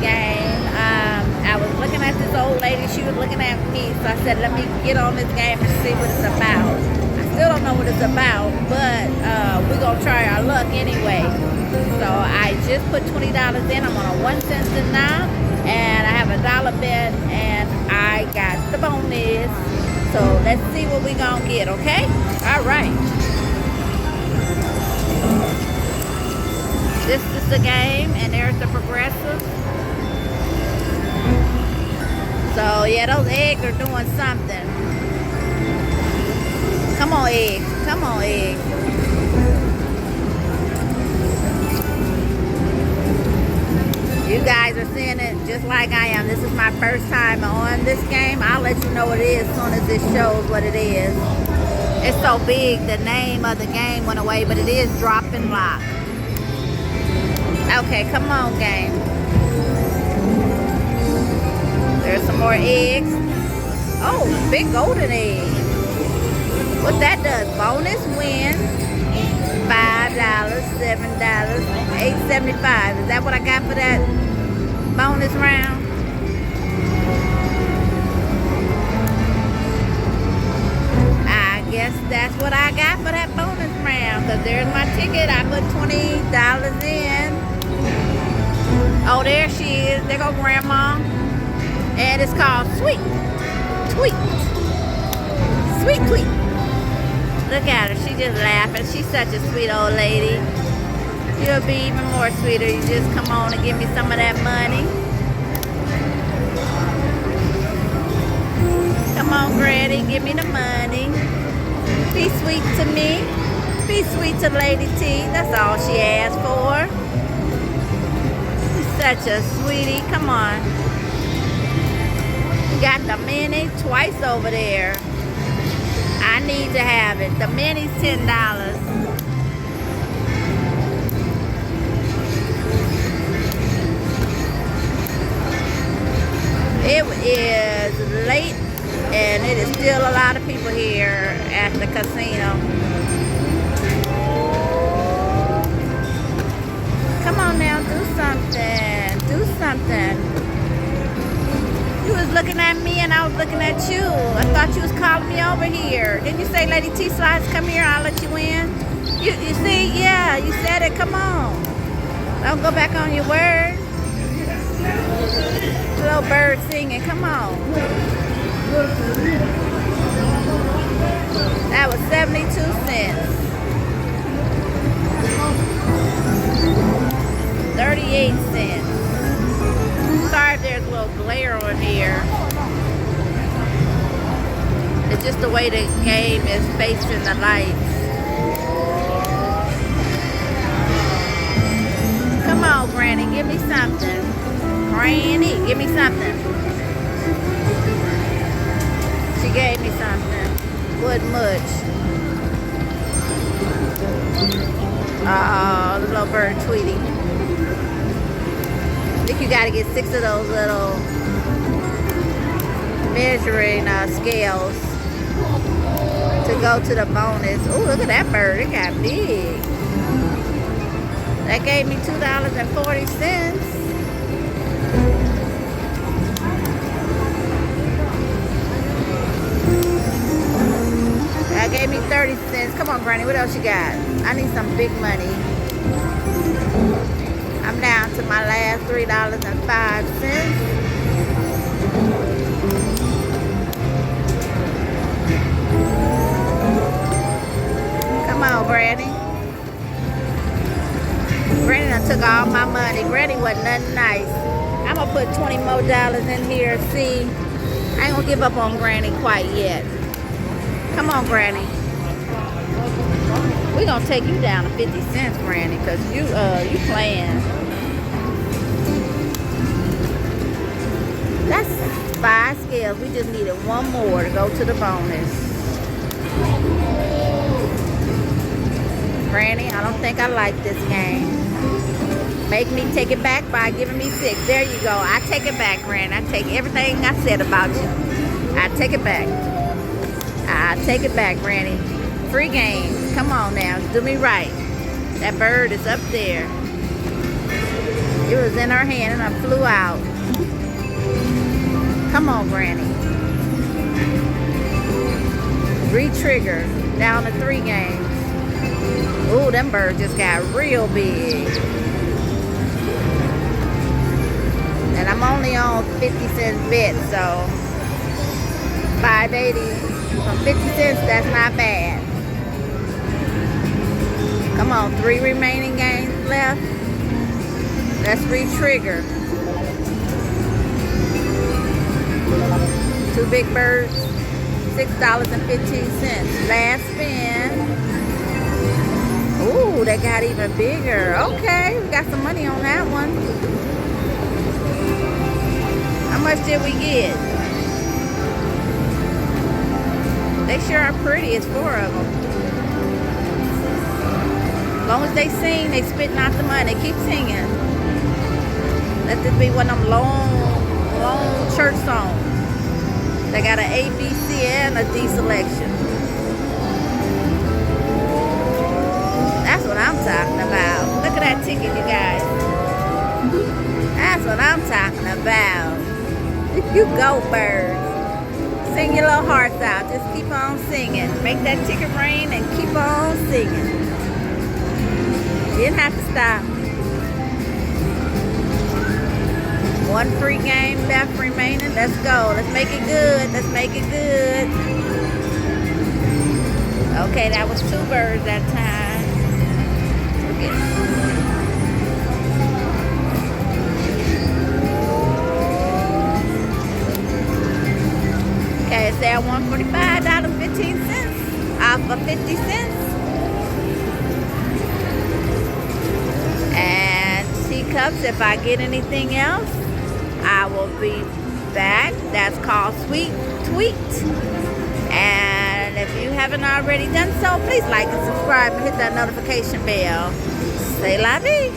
game. I was looking at this old lady. She was looking at me. So I said, let me get on this game and see what it's about. I still don't know what it's about, but we're going to try our luck anyway. So I just put $20 in. I'm on a 1 cent now. And I have a dollar bet. And I got the bonus. So let's see what we're going to get, okay? All right. This is the game, and there's the progressive. So, yeah, those eggs are doing something. Come on, eggs. Come on, eggs. You guys are seeing it just like I am. This is my first time on this game. I'll let you know what it is as soon as it shows what it is. It's so big, the name of the game went away, but it is drop and lock. Okay, come on, game. There's some more eggs. Oh, big golden egg. What that does, bonus win. $5, $7, $8.75. Is that what I got for that bonus round? I guess that's what I got for that bonus round. Because there's my ticket. I put $20 in. Oh, there she is. There go Grandma. And it's called Sweet Tweet. Sweet Tweet. Look at her. She just laughing. She's such a sweet old lady. You'll be even more sweeter. You just come on and give me some of that money. Come on, Granny. Give me the money. Be sweet to me. Be sweet to Lady T. That's all she asked for. Such a sweetie. Come on. You got the mini twice over there. I need to have it. The mini's $10. It is late and it is still a lot of people here at the casino. Come on now, do something. Do something. You was looking at me and I was looking at you. I thought you was calling me over here. Didn't you say, Lady T Slides, come here, I'll let you in? You see, yeah, you said it. Come on. Don't go back on your word. Little bird singing. Come on. That was 72 cents. 38 cents. Sorry if there's a little glare on here. It's just the way the game is facing the lights. Come on, Granny, give me something. Granny, give me something. She gave me something. Wouldn't much. Oh, the little bird Tweety. I think you got to get 6 of those little measuring scales to go to the bonus. Oh, look at that bird. It got big. That gave me $2.40. That gave me 30 cents. Come on, Granny. What else you got? I need some big money. I'm down to my last $3.05. Come on, Granny. Granny done took all my money. Granny wasn't nothing nice. I'm going to put $20 more in here. See, I ain't going to give up on Granny quite yet. Come on, Granny. We're going to take you down to 50 cents, Granny, because you playing. That's 5 scales. We just needed 1 more to go to the bonus. Granny, I don't think I like this game. Make me take it back by giving me 6. There you go. I take it back, Granny. I take everything I said about you. I take it back. I take it back, Granny. Free games. Come on now. Do me right. That bird is up there. It was in her hand and I flew out. Come on, Granny. Re-trigger. Down to 3 games. Ooh, them birds just got real big. And I'm only on 50-cent bet, so $5.80 from 50 cents, that's not bad. Come on, 3 remaining games left. Let's re-trigger. 2 big birds, $6.15. Last spin. Ooh, that got even bigger. Okay, we got some money on that one. How much did we get? They sure are pretty. It's 4 of them. As long as they sing, they spitting out the money. Keep singing. Let this be one of them long church songs. They got an A, B, C, and a D selection. That's what I'm talking about. Look at that ticket, you guys. That's what I'm talking about. You go, birds. Sing your little hearts out. Just keep on singing. Make that ticket rain and keep on singing. You didn't have to stop. 1 free game left remaining. Let's go. Let's make it good. Let's make it good. Okay, that was 2 birds that time. Okay, it's there $145.15 off of 50 cents. And teacups, if I get anything else, I will be back. That's called Sweet Tweet. And if you haven't already done so, please like and subscribe and hit that notification bell. Say la vie.